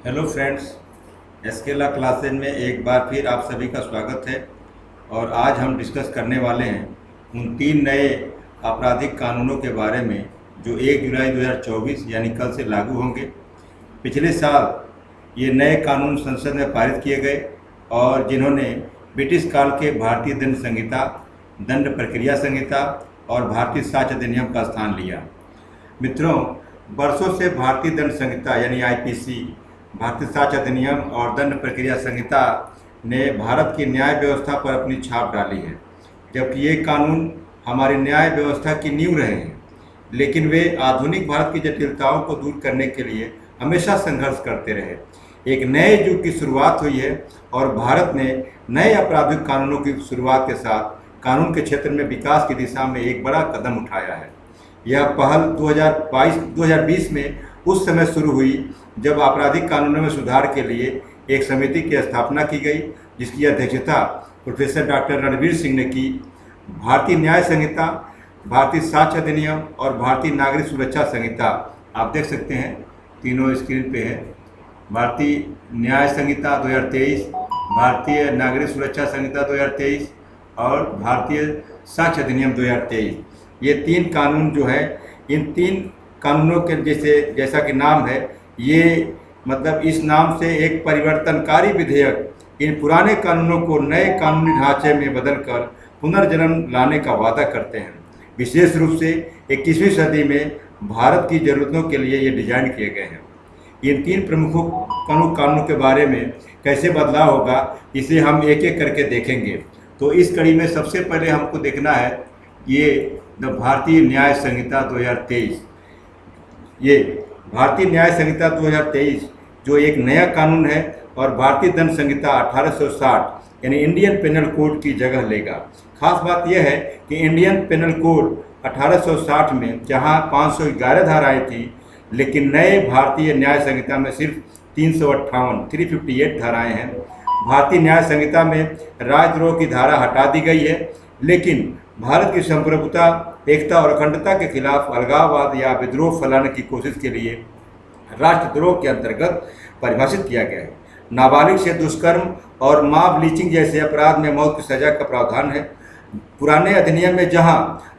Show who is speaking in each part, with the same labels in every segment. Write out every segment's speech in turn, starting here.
Speaker 1: Hello friends, एसकेला classes में एक बार फिर आप सभी का स्वागत है। और आज हम डिस्कस करने वाले हैं उन तीन नए आपराधिक कानूनों के बारे में जो 1 जुलाई 2024 यानी कल से लागू होंगे। पिछले साल ये नए कानून संसद में पारित किए गए और जिन्होंने ब्रिटिश काल के भारतीय दंड संहिता, दंड प्रक्रिया संहिता और भारतीय साक्ष्य अधिनियम का स्थान लिया। मित्रों, वर्षों से भारतीय दंड संहिता यानी आईपीसी, भारतीय साक्ष्य अधिनियम और दंड प्रक्रिया संहिता ने भारत की न्याय व्यवस्था पर अपनी छाप डाली है। जबकि ये कानून हमारी न्याय व्यवस्था की नींव रहे हैं, लेकिन वे आधुनिक भारत की जटिलताओं को दूर करने के लिए हमेशा संघर्ष करते रहे। एक नए युग की शुरुआत हुई है और भारत ने नए आपराधिक कानूनों की शुरुआत के साथ कानून के क्षेत्र में विकास की दिशा में एक बड़ा कदम उठाया है। यह पहल 2020 में उस समय शुरू हुई जब आपराधिक कानूनों में सुधार के लिए एक समिति की स्थापना की गई, जिसकी अध्यक्षता प्रोफेसर डॉक्टर रणवीर सिंह ने की। भारतीय न्याय संहिता, भारतीय साक्ष्य अधिनियम और भारतीय नागरिक सुरक्षा संहिता, आप देख सकते हैं तीनों स्क्रीन पे है। भारतीय न्याय संहिता 2023, भारतीय नागरिक सुरक्षा संहिता 2023 और भारतीय साक्ष्य अधिनियम 2023। ये तीन कानून जो है, इन तीन कानूनों के जैसा कि नाम है, ये मतलब इस नाम से एक परिवर्तनकारी विधेयक इन पुराने कानूनों को नए कानूनी ढांचे में बदलकर पुनर्जन्म लाने का वादा करते हैं। विशेष रूप से 21वीं सदी में भारत की ज़रूरतों के लिए ये डिजाइन किए गए हैं। इन तीन प्रमुख कानूनों के बारे में कैसे बदलाव होगा, इसे हम एक एक करके देखेंगे। तो इस कड़ी में सबसे पहले हमको देखना है ये भारतीय न्याय संहिता 2023। ये भारतीय न्याय संहिता 2023 जो एक नया कानून है और भारतीय दंड संहिता 1860 यानी इंडियन पेनल कोड की जगह लेगा। खास बात यह है कि इंडियन पेनल कोड 1860 में जहां 511 धाराएं थी, लेकिन नए भारतीय न्याय संहिता में सिर्फ 358 धाराएं हैं। भारतीय न्याय संहिता में राजद्रोह की धारा हटा दी गई है, लेकिन भारत की संप्रभुता, एकता और अखंडता के खिलाफ अलगाववाद या विद्रोह फैलाने की कोशिश के लिए राष्ट्रद्रोह के अंतर्गत परिभाषित किया गया है। नाबालिग से दुष्कर्म और मॉब लिंचिंग जैसे अपराध में मौत की सजा का प्रावधान है। पुराने अधिनियम में जहां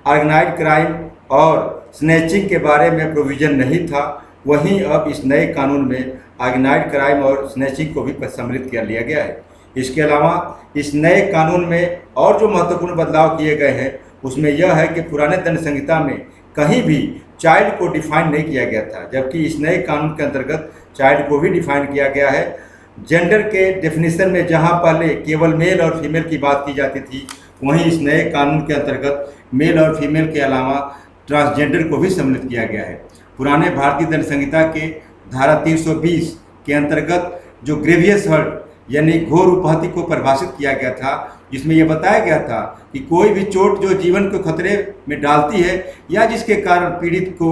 Speaker 1: ऑर्गेनाइज्ड क्राइम और स्नैचिंग के बारे में प्रोविजन नहीं था, वहीं अब इस नए कानून में ऑर्गेनाइज्ड क्राइम और स्नैचिंग को भी सम्मिलित कर लिया गया है। इसके अलावा इस नए कानून में और जो महत्वपूर्ण बदलाव किए गए हैं उसमें यह है कि पुराने दंड संहिता में कहीं भी चाइल्ड को डिफाइन नहीं किया गया था, जबकि इस नए कानून के अंतर्गत चाइल्ड को भी डिफाइन किया गया है। जेंडर के डेफिनेशन में जहां पहले केवल मेल और फीमेल की बात की जाती थी, वहीं इस नए कानून के अंतर्गत मेल और फीमेल के अलावा ट्रांसजेंडर को भी सम्मिलित किया गया है। पुराने भारतीय दंड संहिता के धारा 320 के अंतर्गत जो ग्रेवियस हर्ट यानी घोर उपहत्या को परिभाषित किया गया था, जिसमें यह बताया गया था कि कोई भी चोट जो जीवन को खतरे में डालती है या जिसके कारण पीड़ित को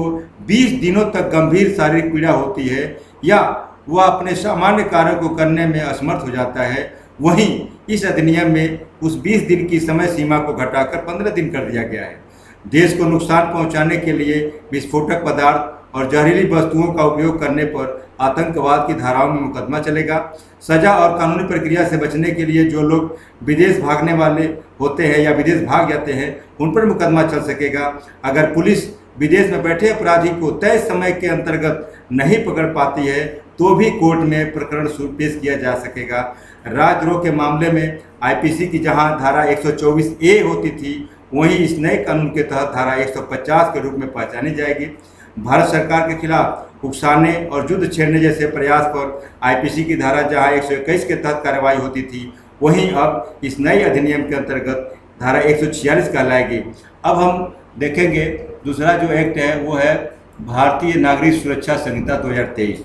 Speaker 1: 20 दिनों तक गंभीर शारीरिक पीड़ा होती है या वह अपने सामान्य कार्यों को करने में असमर्थ हो जाता है, वहीं इस अधिनियम में उस 20 दिन की समय सीमा को घटाकर 15 दिन कर दिया गया है। देश को नुकसान पहुंचाने के लिए विस्फोटक पदार्थ और जहरीली वस्तुओं का उपयोग करने पर आतंकवाद की धाराओं में मुकदमा चलेगा। सजा और कानूनी प्रक्रिया से बचने के लिए जो लोग विदेश भागने वाले होते हैं या विदेश भाग जाते हैं, उन पर मुकदमा चल सकेगा। अगर पुलिस विदेश में बैठे अपराधी को तय समय के अंतर्गत नहीं पकड़ पाती है तो भी कोर्ट में प्रकरण पेश किया जा सकेगा। राजद्रोह के मामले में आईपीसी की जहां धारा 124A होती थी, वहीं इस नए कानून के तहत धारा 150 के रूप में पहचानी जाएगी। भारत सरकार के खिलाफ उकसाने और युद्ध छेड़ने जैसे प्रयास पर आईपीसी की धारा जहां 121 के तहत कार्रवाई होती थी, वहीं अब इस नए अधिनियम के अंतर्गत धारा 146 कहलाएगी। अब हम देखेंगे दूसरा जो एक्ट है वो है भारतीय नागरिक सुरक्षा संहिता 2023।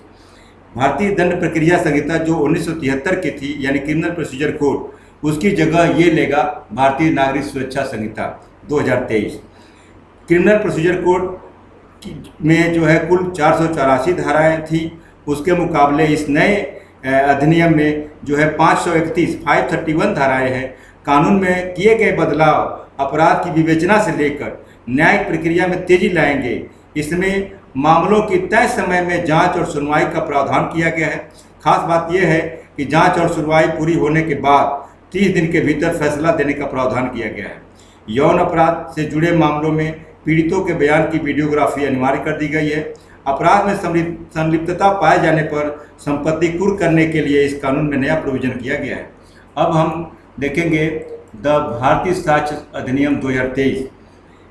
Speaker 1: भारतीय दंड प्रक्रिया संहिता जो 1973 की थी यानी क्रिमिनल प्रोसीजर कोड, उसकी जगह ये लेगा भारतीय नागरिक सुरक्षा संहिता 2023। क्रिमिनल प्रोसीजर कोड में जो है कुल 484 धाराएं थी, उसके मुकाबले इस नए अधिनियम में जो है 531 धाराएं हैं। कानून में किए गए बदलाव अपराध की विवेचना से लेकर न्यायिक प्रक्रिया में तेजी लाएंगे। इसमें मामलों की तय समय में जांच और सुनवाई का प्रावधान किया गया है। खास बात यह है कि जांच और सुनवाई पूरी होने के बाद 30 दिन के भीतर फैसला देने का प्रावधान किया गया है। यौन अपराध से जुड़े मामलों में पीड़ितों के बयान की वीडियोग्राफी अनिवार्य कर दी गई है। अपराध में संलिप्तता पाए जाने पर संपत्ति कुर्क करने के लिए इस कानून में नया प्रोविजन किया गया है। अब हम देखेंगे द भारतीय साक्ष्य अधिनियम 2023।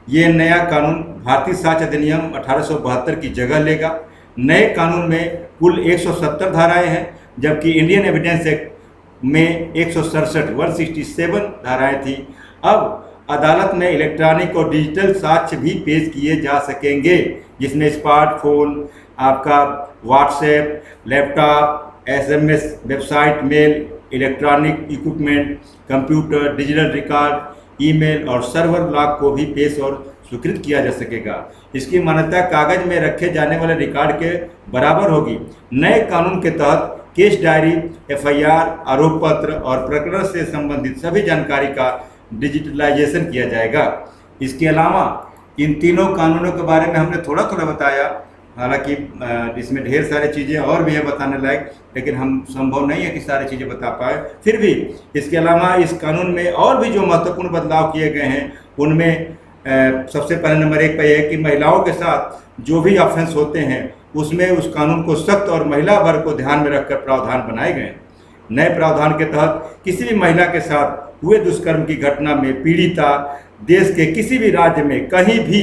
Speaker 1: ये नया कानून भारतीय साक्ष्य अधिनियम 1872 की जगह लेगा। नए कानून में कुल 170 धाराएं हैं, जबकि इंडियन एविडेंस एक्ट में 167 धाराएं थी। अब अदालत में इलेक्ट्रॉनिक और डिजिटल साक्ष्य भी पेश किए जा सकेंगे, जिसमें स्मार्टफोन, आपका WhatsApp, laptop, SMS, website, mail, electronic equipment, computer, digital record, email और सर्वर लॉग को भी पेश और स्वीकृत किया जा सकेगा। इसकी मान्यता कागज में रखे जाने वाले रिकॉर्ड के बराबर होगी। नए कानून के तहत केस डायरी, FIR, आरोप पत्र और प्रकरण से संबंधित सभी जानकारी का डिजिटलाइजेशन किया जाएगा। इसके अलावा इन तीनों कानूनों के बारे में हमने थोड़ा थोड़ा बताया, हालांकि इसमें ढेर सारी चीज़ें और भी है बताने लायक, लेकिन हम संभव नहीं है कि सारी चीज़ें बता पाए। फिर भी इसके अलावा इस कानून में और भी जो महत्वपूर्ण बदलाव किए गए हैं, उनमें सबसे पहले नंबर 1 पर यह है कि महिलाओं के साथ जो भी ऑफेंस होते हैं उसमें उस कानून को सख्त और महिला वर्ग को ध्यान में रखकर प्रावधान बनाए गए हैं। नए प्रावधान के तहत किसी भी महिला के साथ हुए दुष्कर्म की घटना में पीड़िता देश के किसी भी राज्य में कहीं भी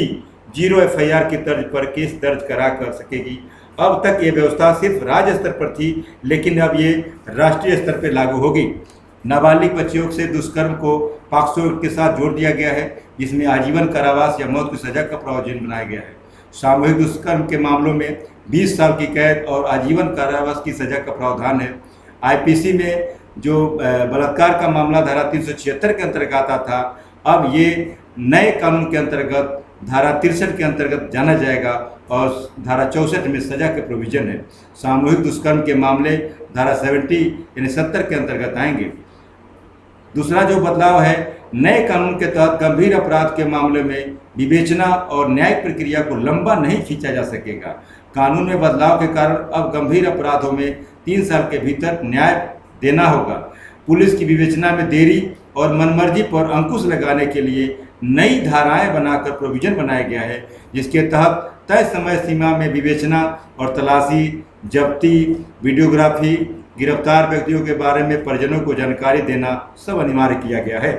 Speaker 1: 0 FIR की तर्ज पर केस दर्ज करा कर सकेगी। अब तक ये व्यवस्था सिर्फ राज्य स्तर पर थी, लेकिन अब ये राष्ट्रीय स्तर पर लागू होगी। नाबालिग बच्चियों से दुष्कर्म को पॉक्सो के साथ जोड़ दिया गया है, जिसमें आजीवन कारावास या मौत की सजा का प्रावधान बनाया गया है। सामूहिक दुष्कर्म के मामलों में 20 साल की कैद और आजीवन कारावास की सजा का प्रावधान है। IPC में जो बलात्कार का मामला धारा 376 के अंतर्गत आता था, अब ये नए कानून के अंतर्गत धारा 63 के अंतर्गत जाना जाएगा और धारा 64 में सजा के प्रोविजन है। सामूहिक दुष्कर्म के मामले धारा 70 के अंतर्गत आएंगे। दूसरा जो बदलाव है, नए कानून के तहत गंभीर अपराध के मामले में विवेचना और न्यायिक प्रक्रिया को लंबा नहीं खींचा जा सकेगा। कानून में बदलाव के कारण अब गंभीर अपराधों में 3 साल के भीतर न्याय देना होगा। पुलिस की विवेचना में देरी और मनमर्जी पर अंकुश लगाने के लिए नई धाराएं बनाकर प्रोविजन बनाया गया है, जिसके तहत तय समय सीमा में विवेचना और तलाशी, जब्ती, वीडियोग्राफी, गिरफ्तार व्यक्तियों के बारे में परिजनों को जानकारी देना सब अनिवार्य किया गया है।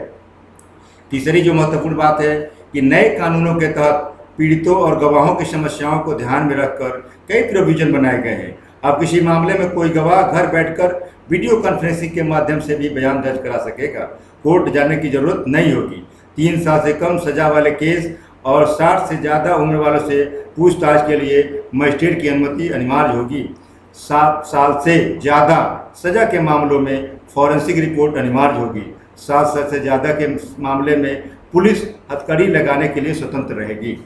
Speaker 1: तीसरी जो महत्वपूर्ण बात है कि नए कानूनों के तहत पीड़ितों और गवाहों की समस्याओं को ध्यान में रखकर कई प्रोविजन बनाए गए हैं। अब किसी मामले में कोई गवाह घर बैठकर वीडियो कॉन्फ्रेंसिंग के माध्यम से भी बयान दर्ज करा सकेगा। कोर्ट जाने की जरूरत नहीं होगी। 3 साल से कम सजा वाले केस और 60 से ज़्यादा उम्र वालों से पूछताछ के लिए मजिस्ट्रेट की अनुमति अनिवार्य होगी। 7 साल से ज़्यादा सजा के मामलों में फॉरेंसिक रिपोर्ट अनिवार्य होगी। 7 साल से ज़्यादा के मामले में पुलिस हथकड़ी लगाने के लिए स्वतंत्र रहेगी।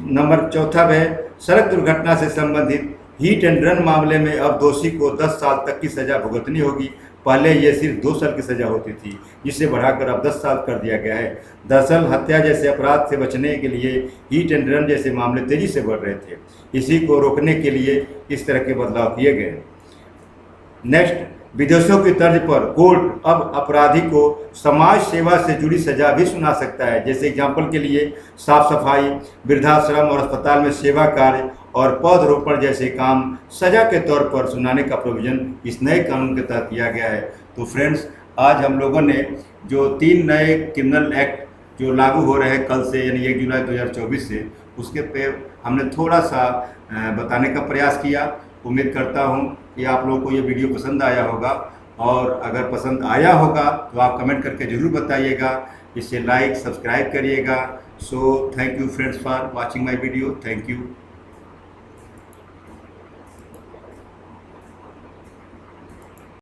Speaker 1: नंबर 4 है, सड़क दुर्घटना से संबंधित हिट एंड रन मामले में अब दोषी को 10 साल तक की सज़ा भुगतनी होगी। पहले ये सिर्फ 2 साल की सज़ा होती थी, जिसे बढ़ाकर अब 10 साल कर दिया गया है। दरअसल हत्या जैसे अपराध से बचने के लिए हिट एंड रन जैसे मामले तेज़ी से बढ़ रहे थे। इसी को रोकने के लिए इस तरह के बदलाव किए गए। नेक्स्ट, विदेशों की तर्ज पर कोर्ट अब अपराधी को समाज सेवा से जुड़ी सजा भी सुना सकता है। जैसे एग्जाम्पल के लिए साफ सफाई, वृद्धाश्रम और अस्पताल में सेवा कार्य और पौधरोपण जैसे काम सजा के तौर पर सुनाने का प्रोविजन इस नए कानून के तहत किया गया है। तो फ्रेंड्स, आज हम लोगों ने जो 3 नए क्रिमिनल एक्ट जो लागू हो रहे हैं कल से, यानी 1 जुलाई 2024 से, उसके पे हमने थोड़ा सा बताने का प्रयास किया। उम्मीद करता हूँ कि आप लोगों को ये वीडियो पसंद आया होगा, और अगर पसंद आया होगा तो आप कमेंट करके ज़रूर बताइएगा। इसे लाइक, सब्सक्राइब करिएगा। So thank you friends for watching my video. Thank you.